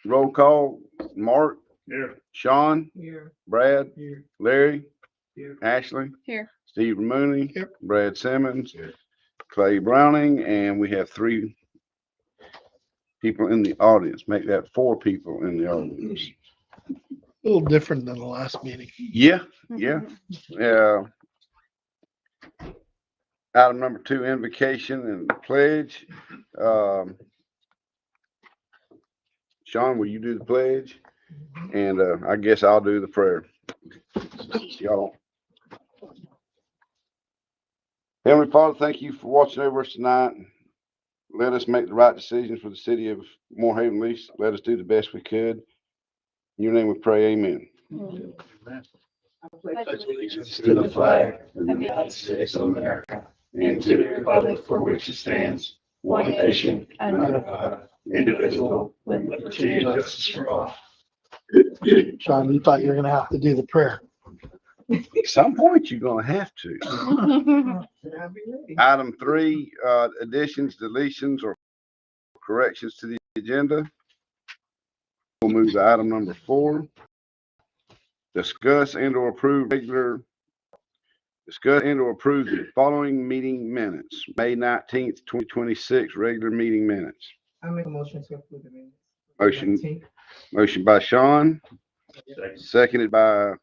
roll call, Mark, Here. Sean, Here. Brad, Here. Larry, Here. Ashley, Here. Steve Mooney, Here. Brad Simmons, Here. Clay Browning, and we have 3 people in the audience. Make that 4 people in the audience. A little different than the last meeting. Yeah, yeah. Item number 2, invocation and pledge. Sean, will you do the pledge? And I guess I'll do the prayer. Y'all. Heavenly Father, thank you for watching over us tonight. Let us make the right decisions for the city of Morehaven Lease. Let us do the best we could. In your name we pray, amen. Amen. Pledge Allegiance to the flag of the United States of America and to the republic for which it stands, one nation, under God, indivisible, with liberty and justice for all. Sean, you thought you were gonna have to do the prayer. At some point, you're gonna have to. Item 3, additions, deletions, or corrections to the agenda. We'll move to item number 4. Discuss and or approve the following meeting minutes. May 19th, 2026, regular meeting minutes. I make a motion to approve the minutes. Motion by Sean, Second. seconded by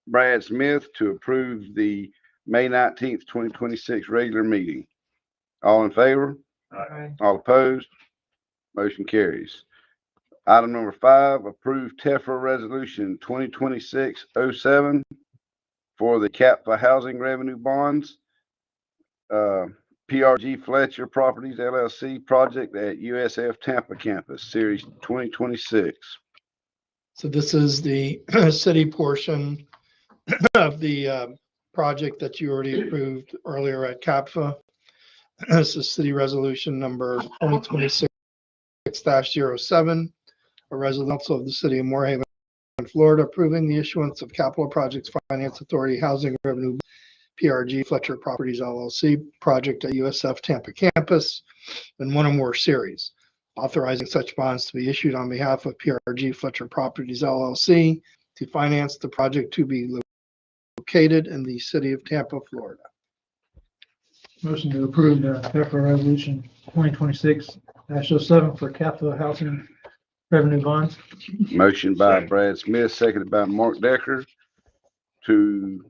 Brad Smith to approve the May 19th, 2026 regular meeting. All in favor? Aye. All opposed? Motion carries. Item number 5, approve TEFRA Resolution 2026-07 for the CAPFA housing revenue bonds. PRG Fletcher Properties LLC project at USF Tampa campus, Series 2026. So this is the city portion of the project that you already approved earlier at CAPFA. This is city resolution number 2026-07, a resolution of the city of Morehaven, Florida, approving the issuance of Capital Projects Finance Authority Housing Revenue PRG Fletcher Properties LLC project at USF Tampa campus in one or more series, authorizing such bonds to be issued on behalf of PRG Fletcher Properties LLC to finance the project to be located in the city of Tampa, Florida. Motion to approve the TEFRA resolution 2026-07 for capital housing revenue bonds. Motion by Brad Smith, seconded by Mark Decker to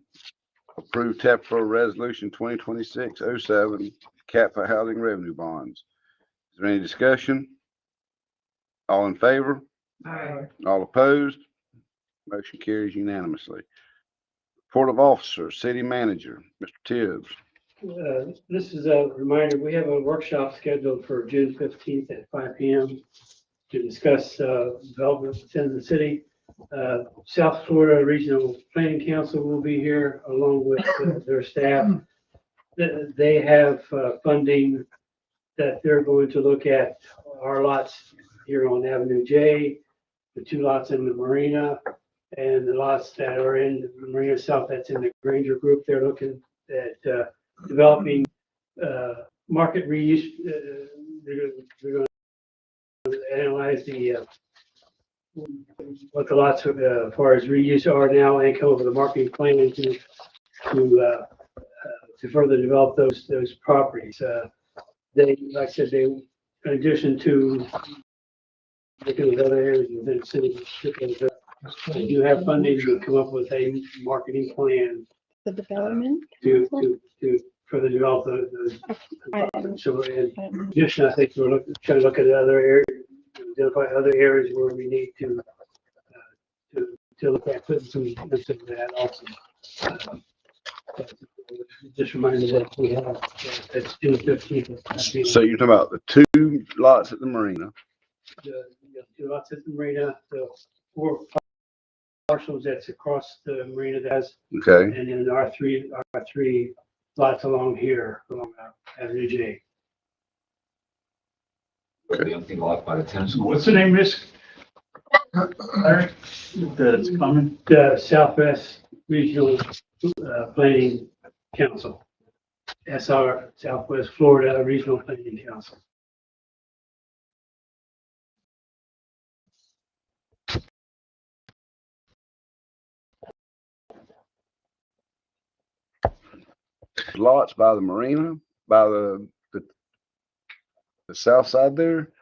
approve TEFRA Resolution 2026-07 CAPFA housing revenue bonds. Is there any discussion? All in favor? Aye. All opposed? Motion carries unanimously. Report of Officer, City Manager, Mr. Tibbs. This is a reminder, we have a workshop scheduled for June 15th at 5 p.m. to discuss development within the city. South Florida Regional Planning Council will be here along with their staff. They have funding that they're going to look at our lots here on Avenue J, the 2 lots in the marina, and the lots that are in the Marina South that's in the Granger group. They're looking at developing market reuse. They're going to analyze what the lots as far as reuse are now and come up with a marketing plan to further develop those properties. They, like I said, in addition to looking at other areas within the city, they do have funding to come up with a marketing plan The development. to further develop those. So in addition, I think we're trying to look at other areas, identify other areas where we need to look at putting some into that also. Just reminded that we have that's June 15th. So you're talking about the 2 lots at the marina. The 2 lots at the marina, the 4 parcels that's across the marina that's, Okay. and then our three lots along here, along Avenue J. The empty lot by the tennis court. What's the name of this? Larry? That's coming. The Southwest Regional Planning Council, SR, Southwest Florida Regional Planning Council. lots by the marina, by the south side there.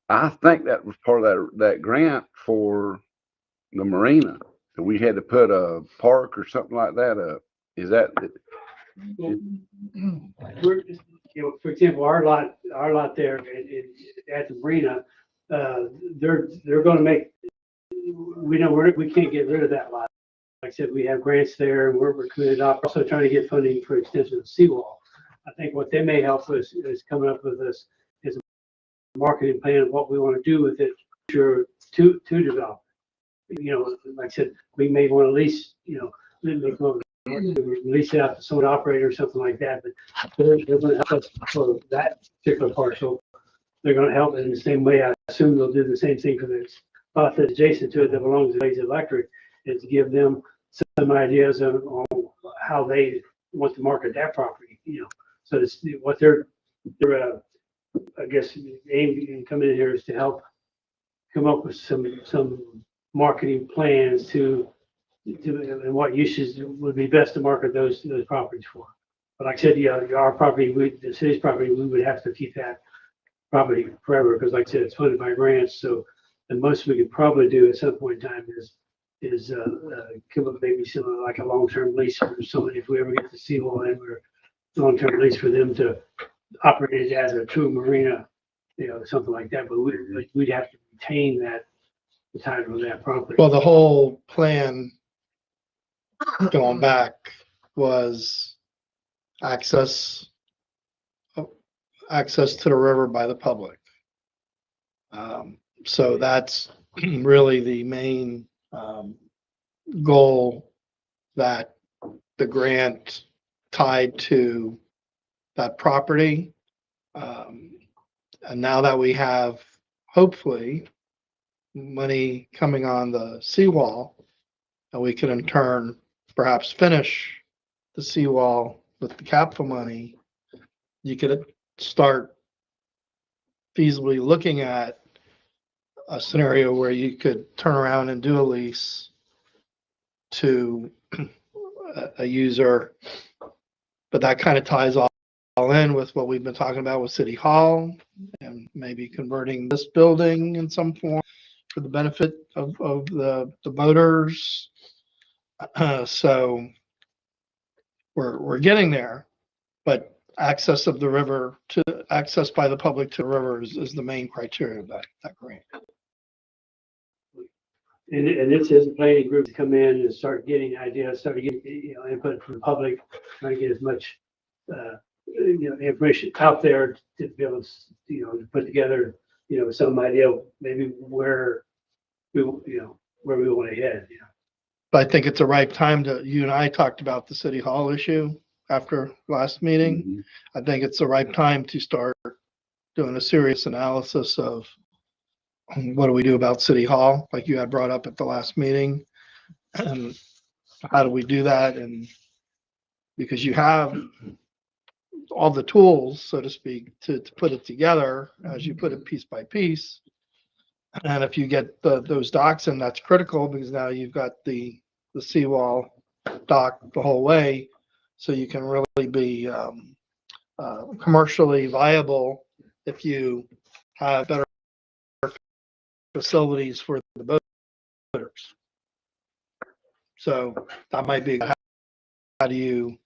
I think that was part of that grant for the marina. And we had to put a park or something like that up. Is that, We're, for example, our lot there at the marina, they're gonna make, we know we can't get rid of that lot. Like I said, we have grants there and we're committed up, also trying to get funding for extension of the seawall. I think what they may help us is coming up with this is a marketing plan of what we want to do with it to develop. Like I said, we may want to lease, release it out to some operator or something like that, but they're going to help us for that particular parcel. They're going to help in the same way. I assume they'll do the same thing for the lot that's adjacent to it that belongs to Blaze Electric, is to give them some ideas on how they want to market that property, So it's what they're I guess aim in coming in here is to help come up with some marketing plans and what uses would be best to market those properties for. But like I said, our property, the city's property, we would have to keep that property forever, because like I said, it's funded by grants. So the most we could probably do at some point in time is come up maybe something like a long-term lease for someone, if we ever get the seawall in, or long-term lease for them to operate it as a true marina, something like that. But we'd have to retain the title of that property. Well, the whole plan going back was access to the river by the public. So that's really the main goal that the grant tied to that property. And now that we have, hopefully, money coming on the seawall, and we can in turn perhaps finish the seawall with the capital money, you could start feasibly looking at a scenario where you could turn around and do a lease to a user. But that kind of ties all in with what we've been talking about with City Hall, and maybe converting this building in some form for the benefit of the voters. So we're getting there, but access by the public to the river is the main criteria of that grant. And this is a planning group to come in and start getting ideas, start getting input from the public, trying to get as much information out there to be able to put together some idea maybe where we want to head. But I think it's the right time you and I talked about the City Hall issue after last meeting. I think it's the right time to start doing a serious analysis of what do we do about City Hall, like you had brought up at the last meeting. And how do we do that? And because you have all the tools, so to speak, to put it together as you put it piece by piece. And if you get those docks in, that's critical, because now you've got the seawall dock the whole way, so you can really be commercially viable if you have better facilities for the boaters. So that might be, how do you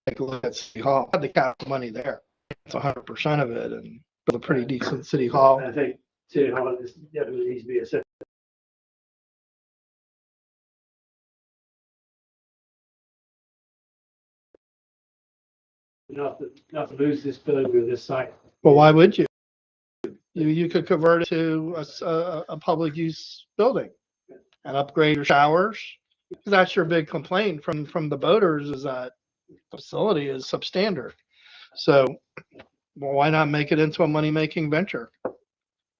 take a look at City Hall? Had the capital money there, it's 100% of it, and build a pretty decent City Hall. I think City Hall definitely needs to be a set. Not to lose this building or this site. Well, why would you? You could convert it to a public use building and upgrade your showers. That's your big complaint from the boaters, is that the facility is substandard. So, well, why not make it into a money-making venture?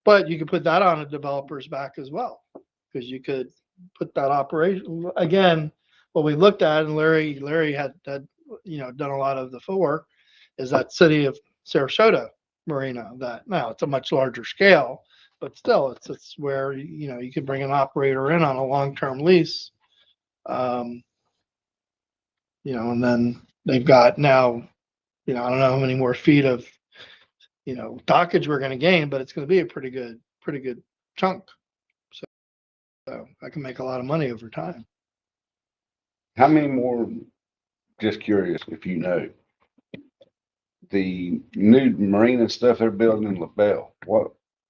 But you could put that on a developer's back as well, because you could put that operation, again, what we looked at, and Larry had done a lot of the footwork, is that City of Sarasota Marina. That now it's a much larger scale, but still it's where you could bring an operator in on a long-term lease, and then they've got now, I don't know how many more feet of, dockage we're gonna gain, but it's gonna be a pretty good chunk. So I can make a lot of money over time. How many more, just curious if you know, the new marina stuff they're building in LaBelle,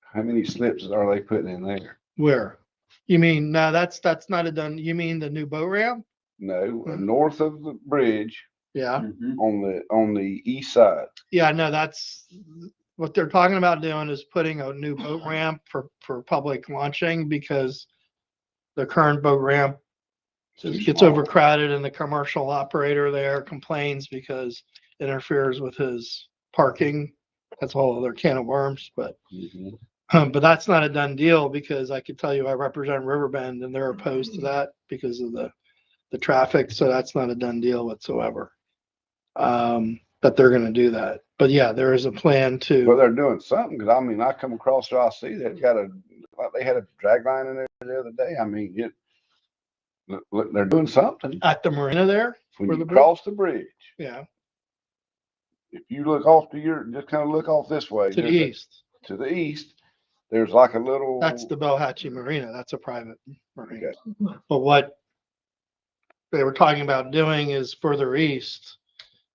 how many slips are they putting in there? Where? You mean, no, that's not a done, you mean the new boat ramp? No, north of the bridge Yeah, on the east side. yeah, no, that's, what they're talking about doing is putting a new boat ramp for public launching because the current boat ramp gets overcrowded and the commercial operator there complains because it interferes with his parking. That's a whole other can of worms, but that's not a done deal because I could tell you I represent Riverbend and they're opposed to that because of the traffic. So that's not a done deal whatsoever. But they're gonna do that. But yeah, there is a plan But to, they're doing something, cause I mean, I come across there, I see they've got like they had a drag line in there the other day. I mean, look, they're doing something. at the marina there. When for you the bridge? cross the bridge, Yeah, if you look off just kind of look off this way. to the there's east. To the east, there's like a little. That's the Belhatchee Marina. That's a private marina. Okay. But what they were talking about doing is further east,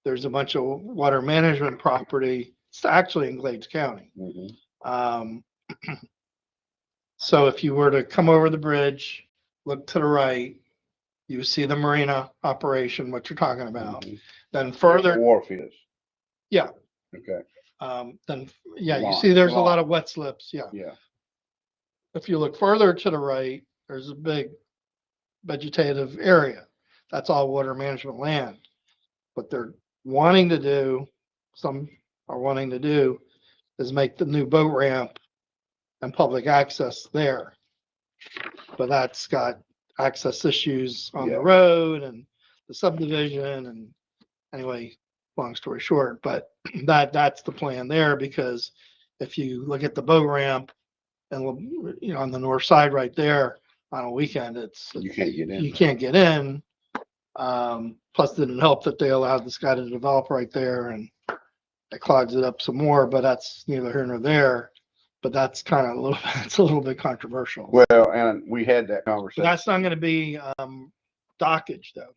there's a bunch of water management property. It's actually in Glades County. Mhm. Um, so if you were to come over the bridge, look to the right, you see the marina operation, what you're talking about. Mhm. Then The further, wharf is. Yeah. Okay, then, yeah, you Lawn, see there's a lot lawn. of wet slips. Yeah. yeah. If you look further to the right, there's a big vegetative area. That's all water management land. What they're wanting to do, some are wanting to do, is make the new boat ramp and public access there. But that's got access issues on Yeah. the road and the subdivision and anyway, long story short, but that's the plan there because if you look at the boat ramp and on the north side right there on a weekend, You can't get in. you can't get in. Plus it didn't help that they allowed this guy to develop right there and it clogs it up some more, but that's neither here nor there. But that's kind of it's a little bit controversial. Well, and we had that But conversation. that's not gonna be, dockage though.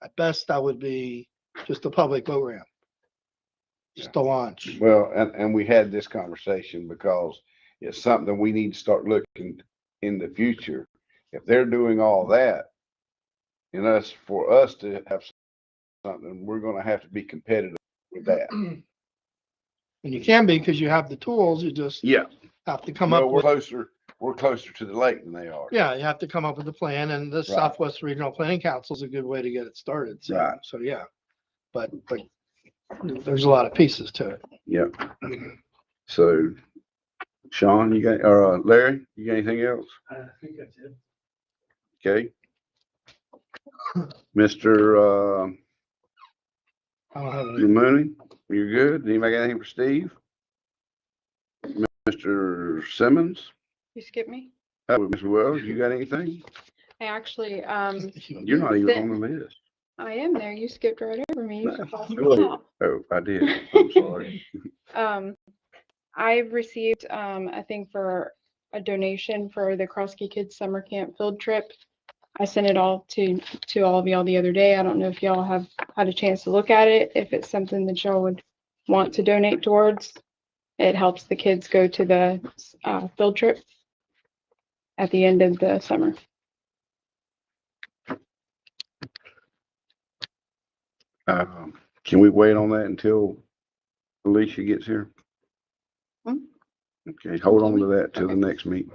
At best, that would be just a public boat ramp. Just a launch. Well, and we had this conversation because it's something we need to start looking in the future. If they're doing all that, for us to have something, we're gonna have to be competitive with that. And you can be because you have the tools, you just Yeah. have to come Well, up with, we're closer to the lake than they are. yeah, you have to come up with a plan and the Southwest Regional Planning Council is a good way to get it started. So, Right. so yeah. But there's a lot of pieces to it. Yep. So, Sean, Larry, you got anything else? I think that's it. Okay. Mr. I don't have any. Mooney, you're good? Anybody got anything for Steve? Mr. Simmons? You skip me? Mr. Wells, you got anything? I actually, You're not even on the list. I am there. You skipped right over me. You crossed me Really? off. Oh, I did. I'm sorry. I've received, I think for a donation for the Kroski Kids Summer Camp field trip. I sent it all to all of y'all the other day. I don't know if y'all have had a chance to look at it, if it's something that y'all would want to donate towards. It helps the kids go to the field trip at the end of the summer. Can we wait on that until Alicia gets here? Hmm? Okay, hold on to that till the next meeting.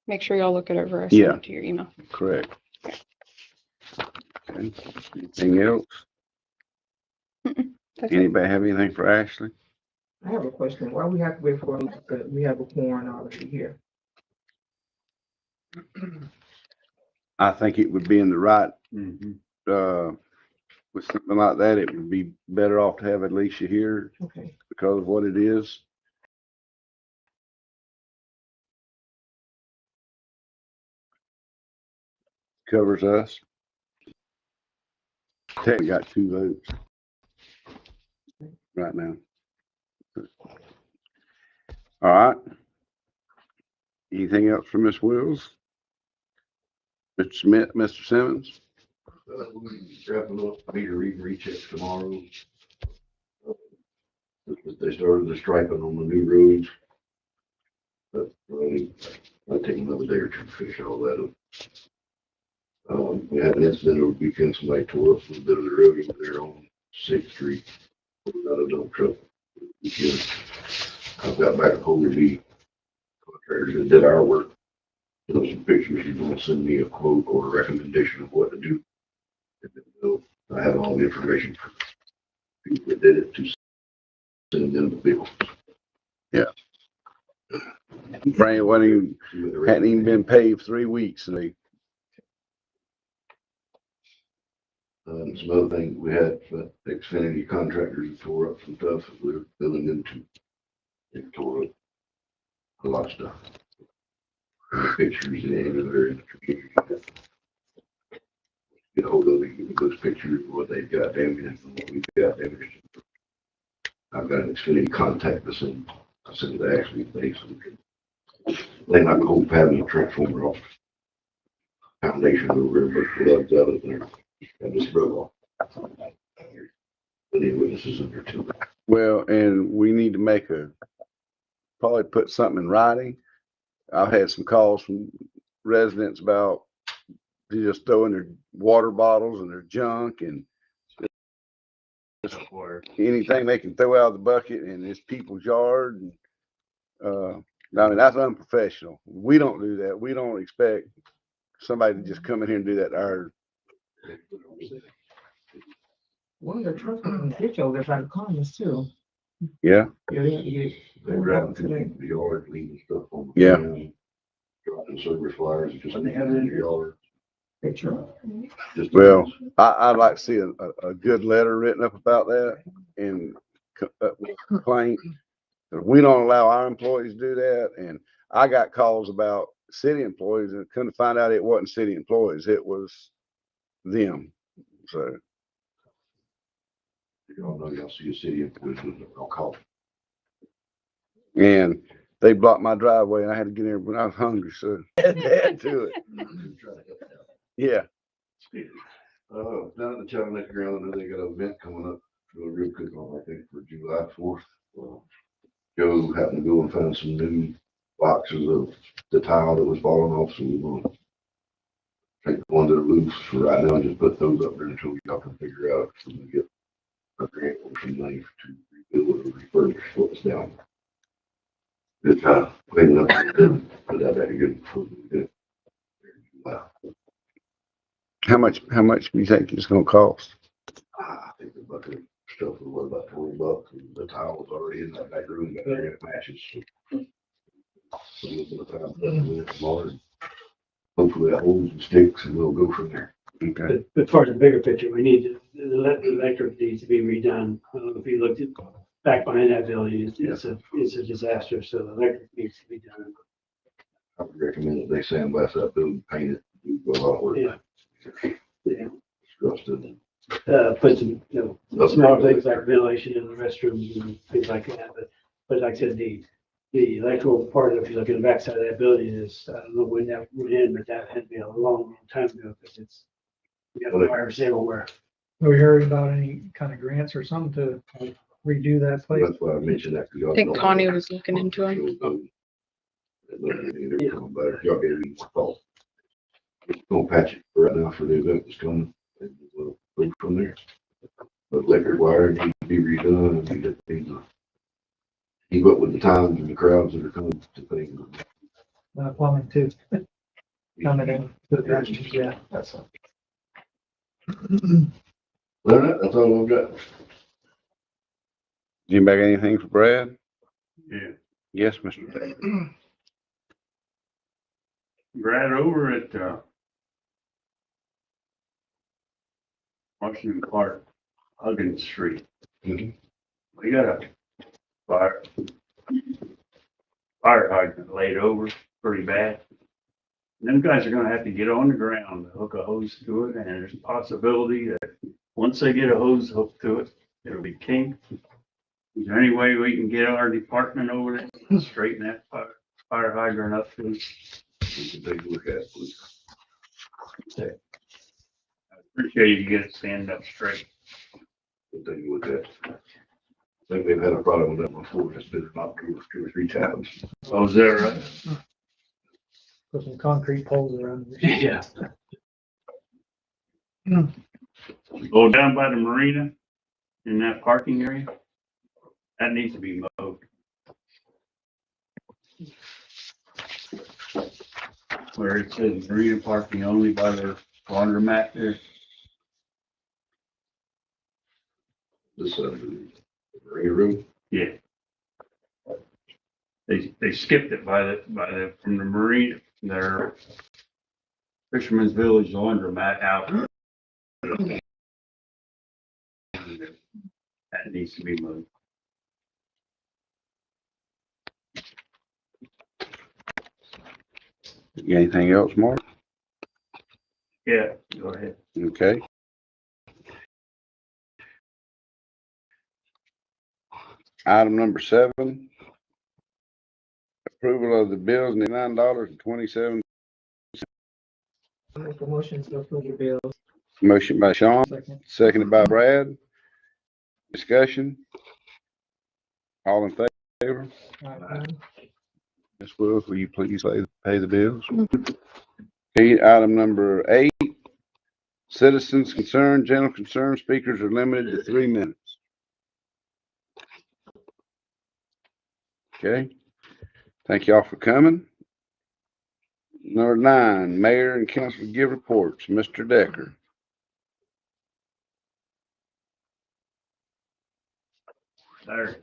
Make sure y'all look it over. I Yeah. sent it to your email. Correct. Okay. Anything else? That's it. Anybody have anything for Ashley? I have a question. Why we have to wait for, we have a quorum already here? I think it would be in the right, with something like that, it would be better off to have Alicia here Okay. because of what it is. Covers us. Ted got 2 votes right now. All right. Anything else from Ms. Wills? Mr. Smith, Mr. Simmons? Wrapping up meter read rechecks tomorrow. They started the striping on the new roads. But might take another day or two to finish all that up. We had an incident over the weekend, somebody tore up a little bit of the road over there on 6th Street. Got a dump truck. Weekend. I've got back a hold of the contractors that did our work. Took some pictures. He's gonna send me a quote or a recommendation of what to do. And then, I have all the information for people that did it to send them the bill. Frank, hadn't even been paid 3 weeks. And they, Some other things we had, Xfinity contractors that tore up some stuff that we were billing into. They tore up a lot of stuff. Pictures and they're in the community. Get a hold of them, give those pictures of what they've got damaged and what we've got damaged. I've got an Xfinity contact us and I sent it to Ashley today so we can lay like a whole pattern of transformer off. Foundation over and put the lugs out of it there. I just broke off. But anyway, this is under 2. well, and we need to probably put something in writing. I've had some calls from residents about they just throwing their water bottles and their junk and anything they can throw out of the bucket in this people's yard. And, I mean, that's unprofessional. We don't do that. We don't expect somebody to just come in here and do that to our. One of the trucks in the ditch over there tried to call us too. Yeah. They driving through the yard, leaving stuff on the Yeah. ground, dropping service flyers, just in the yard. Picture. Just- Well, I'd like to see a good letter written up about that and complaint. We don't allow our employees to do that. And I got calls about city employees and couldn't find out it wasn't city employees. It was them. So, Y'all know, y'all see a city employees with no call. and they blocked my driveway and I had to get in when I was hungry. So add to it. Yeah. Down at the Chattanooga ground, I know they got an event coming up for a real cook on, I think, for July 4th. Joe happened to go and find some new boxes of the tile that was falling off, so we're gonna take the ones that are loose for right now and just put those up there until y'all can figure out if we can get a grant or some money to rebuild or refurbish what's down. It's cleaning up, put that back again before we do it. Wow. How much do you think it's gonna cost? I think the bucket stuff was worth about $20, and the tile was already in that back room, back there, it matches. So we'll put a tile in tomorrow, and hopefully that holds and sticks, and we'll go from there. Okay. But as far as the bigger picture, we need, the electric needs to be redone. I don't know if you looked at, back behind that building, it's a disaster, so the electric needs to be done. I would recommend that they sandblast that building, paint it, do a lot of work. Yeah. Yeah. It's rusted. Put some, small things like ventilation in the restrooms and things like that, but like I said, the electrical part of, if you look at the backside of that building is, I don't know when that went in, but that had to be a long time ago, because we got wires everywhere. Have we heard about any kind of grants or something to redo that place? That's why I mentioned that. 'cause y'all I think don't- Connie was looking into it. They're coming back. Y'all get it call. Gonna patch it right now for the event that's coming, and we'll go from there. But electric wire needs to be redone, and it needs to keep up with the times and the crowds that are coming to things. Plumbing too. Coming in. Yeah, that's all. That's all I've got. Anybody got anything for Brad? Yeah, Yes, Mr. Taylor. Brad, over at, Washington Park, Huggins Street. Mhm. We got a fire hydrant laid over pretty bad. Them guys are gonna have to get on the ground, hook a hose to it, and there's a possibility that once they get a hose hooked to it, it'll be king. Is there any way we can get our department over there and straighten that fire hydrant up to us? We can take a look at it, please. I appreciate you get it stand up straight. We'll take a look at it. I think they've had a problem with that before. It's been knocked over 2 or 3 times. Oh, is that right? Put some concrete poles around it. Yeah. Go down by the marina in that parking area. That needs to be mowed. Where it says marina parking only by the laundromat there. This, the marina room. Yeah. They skipped it from the marina, their Fisherman's Village laundromat out. That needs to be moved. You got anything else, Mark? Yeah, go ahead. Okay. Item number 7. Approval of the bills, $99.27. Make a motion to approve the bills. Motion by Sean, Second. seconded by Brad. Discussion. All in favor? Ms. Wills, will you please pay the bills? Okay, item number 8. Citizens concerned, general concern speakers are limited to 3 minutes. Okay, thank y'all for coming. Number 9, mayor and council give reports. Mr. Decker. There.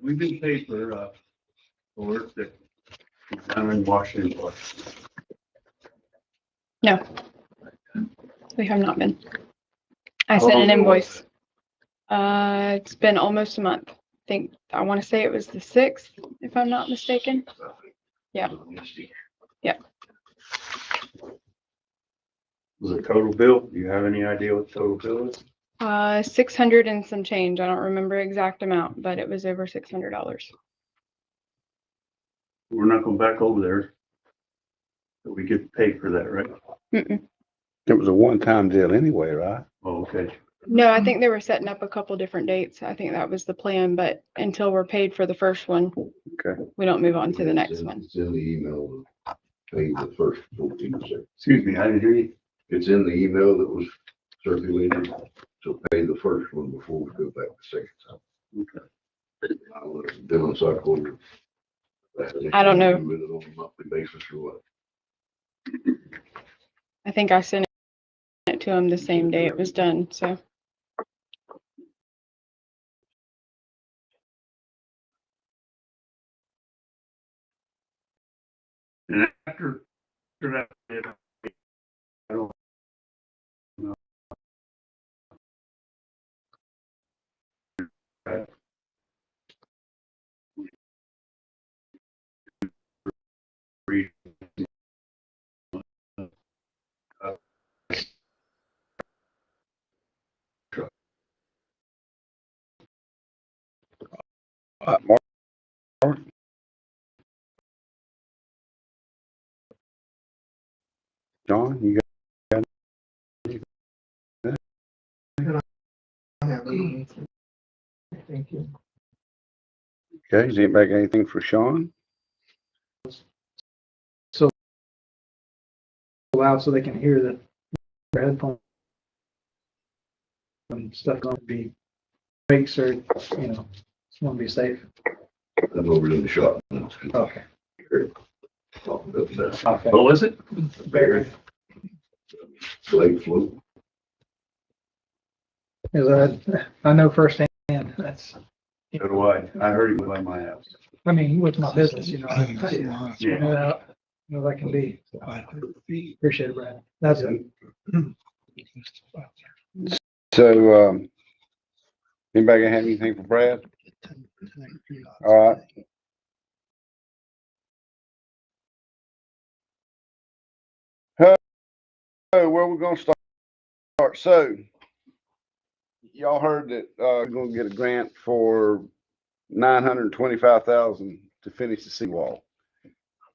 We've been paid for work that is done in Washington. No. We have not been. I sent an invoice. It's been almost a month. I want to say it was the 6th, if I'm not mistaken. Yeah. Yeah. Was it total bill? Do you have any idea what the total bill is? 600 and some change. I don't remember exact amount, but it was over $600. We're not going back over there. But we get paid for that, right? Mm-mm. It was a one-time deal anyway, right? Oh, okay. No, I think they were setting up a couple different dates. I think that was the plan, but until we're paid for the first one, Okay. we don't move on to the next one. It's in the email. Pay the first 14%. Excuse me, I didn't hear you. It's in the email that was circulated. So pay the first one before we go back the second time. Okay. I'll let Dylan Sarko. I don't know. With it on a monthly basis or what. I think I sent it to him the same day it was done, so. And after that, I don't know. Mark? John, you got? Thank you. Okay, is anybody got anything for Sean? Loud so they can hear that their headphones and stuff going to be breaks or, it's going to be safe. I'm over in the shop. Okay. Talking about that. Okay. What was it? Very. Slate float. I know firsthand, that's, So do I. I heard it by my house. I mean, with my business, I Yeah. know that can be. Appreciate it, Brad. That's it. So, anybody gonna have anything for Brad? All right. Oh, where we gonna start? So, y'all heard that, we're gonna get a grant for $925,000 to finish the seawall.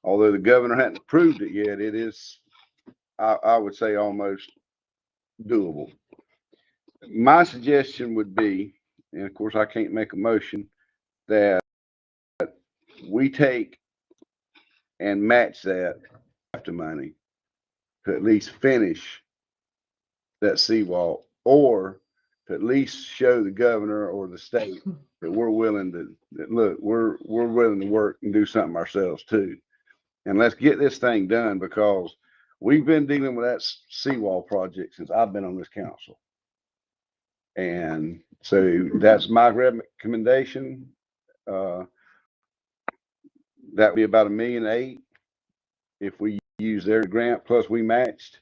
Although the governor hadn't approved it yet, it is, I would say, almost doable. My suggestion would be, and of course I can't make a motion, that we take and match that after money to at least finish that seawall, or to at least show the governor or the state that we're willing to, that look, we're willing to work and do something ourselves too. And let's get this thing done, because we've been dealing with that seawall project since I've been on this council. And so that's my recommendation. That'd be about $1.8 million if we use their grant plus we matched.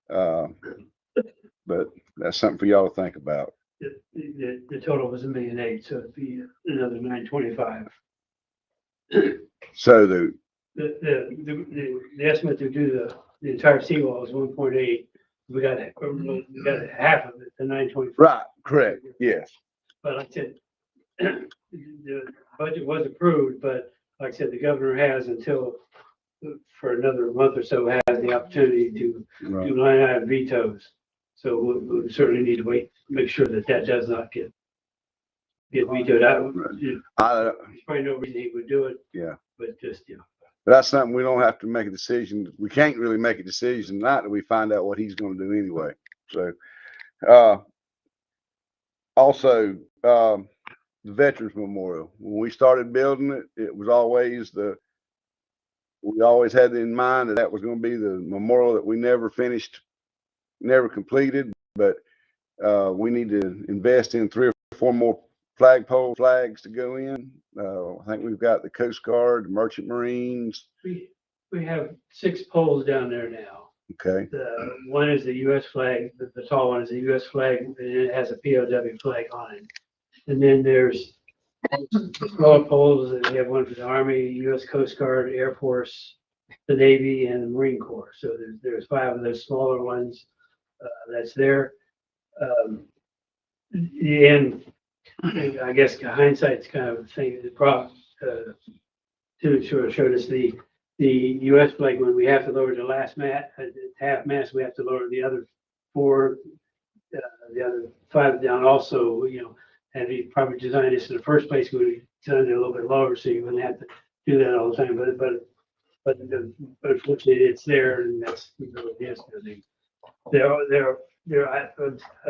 But that's something for y'all to think about. The total was $1.8 million, so it'd be another 925. So The estimate to do the entire seawall is 1.8. We got half of it, the 925. right, correct, yes. But like I said, the budget was approved, but like I said, the governor has until, for another month or so, has the opportunity to Right. do line item vetoes. So we certainly need to wait, make sure that does not get vetoed out. There's probably no reason he would do it. Yeah. But just, But that's something we don't have to make a decision. We can't really make a decision tonight till we find out what he's gonna do anyway. So, also, the Veterans Memorial, when we started building it, it was always we always had in mind that was gonna be the memorial that we never finished, never completed, but, we need to invest in 3 or 4 more flags to go in. I think we've got the Coast Guard, the Merchant Marines. we have 6 poles down there now. Okay, The one is the US flag, the tall one is the US flag, and it has a POW flag on it. And then there's the smaller poles, and we have one for the Army, US Coast Guard, Air Force, the Navy, and the Marine Corps. So there's 5 of those smaller ones that's there. And I guess hindsight's kind of a thing. The problem to sort of showed us the US flag, when we have to lower the last half mast, we have to lower the other 4, the other 5 down also, had he probably designed this in the first place, we would have designed it a little bit lower so you wouldn't have to do that all the time. But unfortunately it's there, and that's what it is. I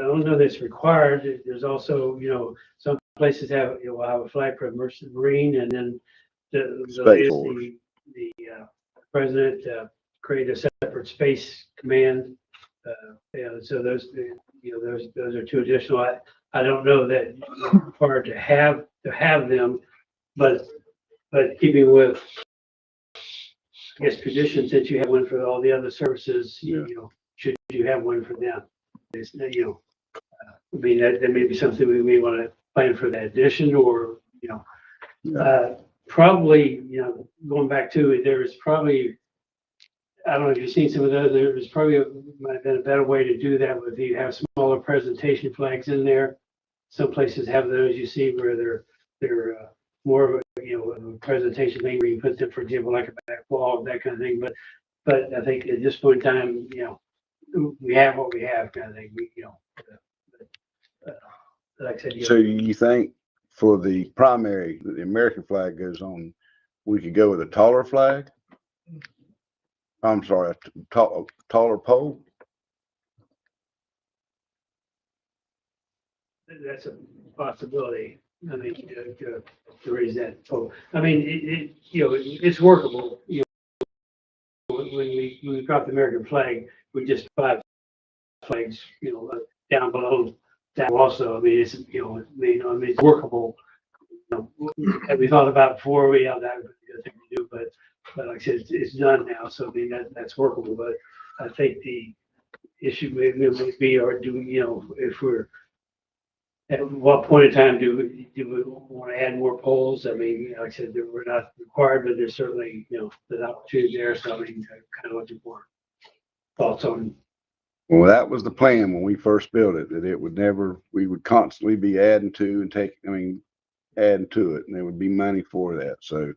don't know that it's required. There's also, some places have, will have a flag for Merchant Marine, and then the Space Force. president create a separate space command. So those are 2 additional. I don't know that you're required to have them, but keeping with, I guess, tradition, since you have one for all the other services, should you have one for them? It's, I mean, that may be something we may want to plan for that addition, or, probably, going back to it, there is probably, I don't know if you've seen some of those, there's probably might have been a better way to do that if you have smaller presentation flags in there. Some places have those, you see, where they're more of a presentation thing where you put them, for example, like a back wall, that kind of thing. But I think at this point in time, we have what we have, kind of thing. Like I said, so you think for the primary, the American flag goes on, we could go with a taller flag? I'm sorry, a taller pole? that's a possibility. I mean, to raise that. So, I mean, it's workable. When we dropped the American flag, we just 5 flags, down below that also. I mean, it's, it's workable. Have we thought about before? We have that thing to do, but like I said, it's done now. So I mean, that's workable. But I think the issue may be, or do if we're at what point in time do we want to add more poles? I mean, like I said, we're not required, but there's certainly, there's opportunity there. So I mean, kind of looking for thoughts on Well, that was the plan when we first built it, that it would never, we would constantly be adding to and adding to it, and there would be money for that. So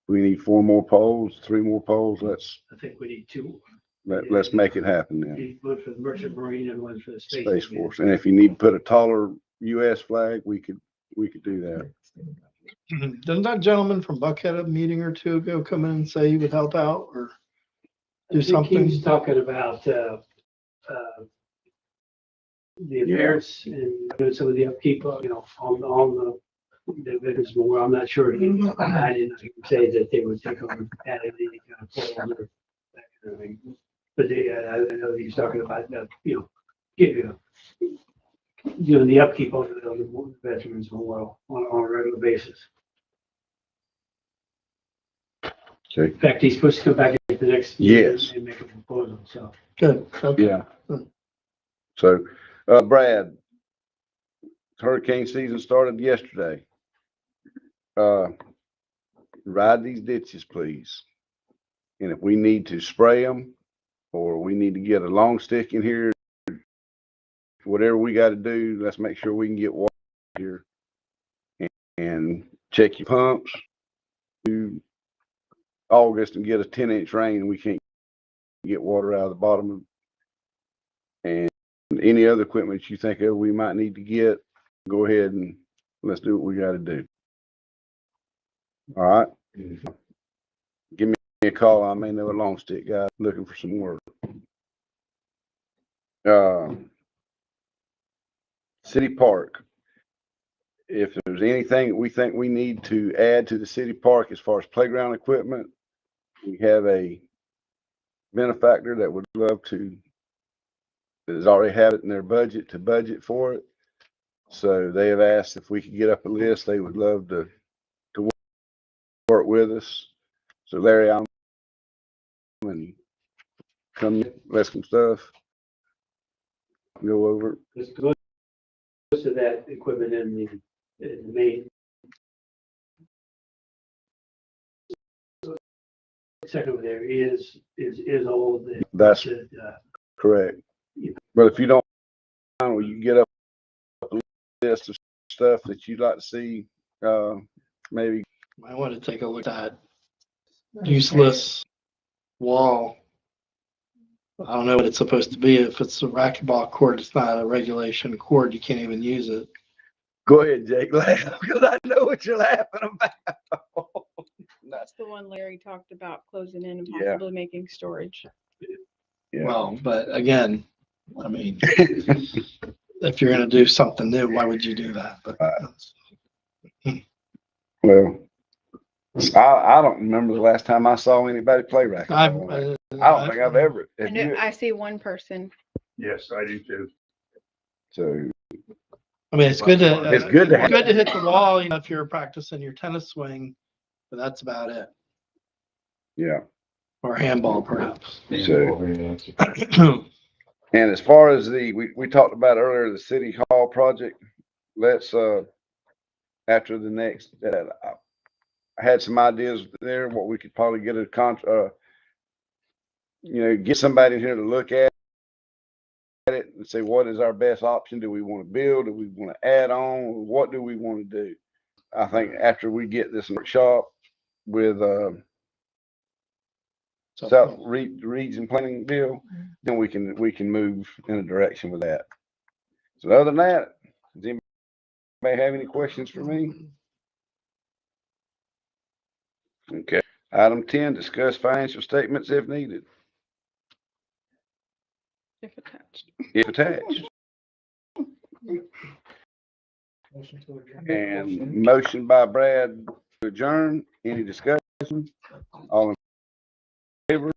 we need 4 more poles, 3 more poles. I think we need 2. Let's make it happen then. Need one for the Merchant Marine and one for the Space. Space Force. And if you need to put a taller US flag, we could do that. Didn't that gentleman from Buckhead a meeting or two ago come in and say he would help out or do I think he was something? talking about, the appearance and doing some of the upkeep, on the business more. I'm not sure. I didn't say that they would take on adding any kind of pole or that kind of thing. But I know he's talking about, doing the upkeep on the veterans memorial on a regular basis. Okay. In fact, he's supposed to come back at the next. Yes. meeting and make a proposal, so. Good. Okay. Yeah. So, Brad, hurricane season started yesterday. Ride these ditches, please. And if we need to spray them or we need to get a long stick in here, whatever we got to do, let's make sure we can get water here and check your pumps. To August and get a 10-inch rain and we can't get water out of the bottom of, and any other equipment you think of we might need to get, go ahead and let's do what we got to do. All right. Give me a call. I may know a long stick guy looking for some work. City Park. If there's anything that we think we need to add to the city park as far as playground equipment, we have a benefactor that would love to, that has already had it in their budget to budget for it. So they have asked if we could get up a list. They would love to work with us. So Larry, I'm and come let some stuff. Go over it. Most of that equipment in the main section over there is old. That's correct. But if you don't, you get up a list of stuff that you'd like to see, maybe. I want to take a look at that useless wall. I don't know what it's supposed to be. If it's a racquetball court, it's not a regulation court. You can't even use it. Go ahead, Jake, laugh, because I know what you're laughing about. That's the one Larry talked about closing in and Yeah. possibly making storage. Yeah. Well, but again, I mean, if you're gonna do something new, why would you do that? But Well, I don't remember the last time I saw anybody play I racquetball. I don't think I've ever. I Have know, you? I see one person. Yes, I do too. So I mean, it's good to It's good to have- hit the wall, if you're practicing your tennis swing, but that's about it. yeah. Or handball, perhaps. So and as far as we talked about earlier, the city hall project, let's after the next I had some ideas there what we could probably get get somebody in here to look at it and say what is our best option. Do we want to build? Do we want to add on? What do we want to do? I think after we get this workshop with South Region Planning deal, then we can move in a direction with that. So other than that, does anybody have any questions for me? Okay. Item 10, discuss financial statements if needed, If attached. if attached. Motion to adjourn. And motion by Brad to adjourn. Any discussion? All in favor?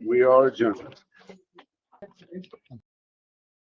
We are adjourned.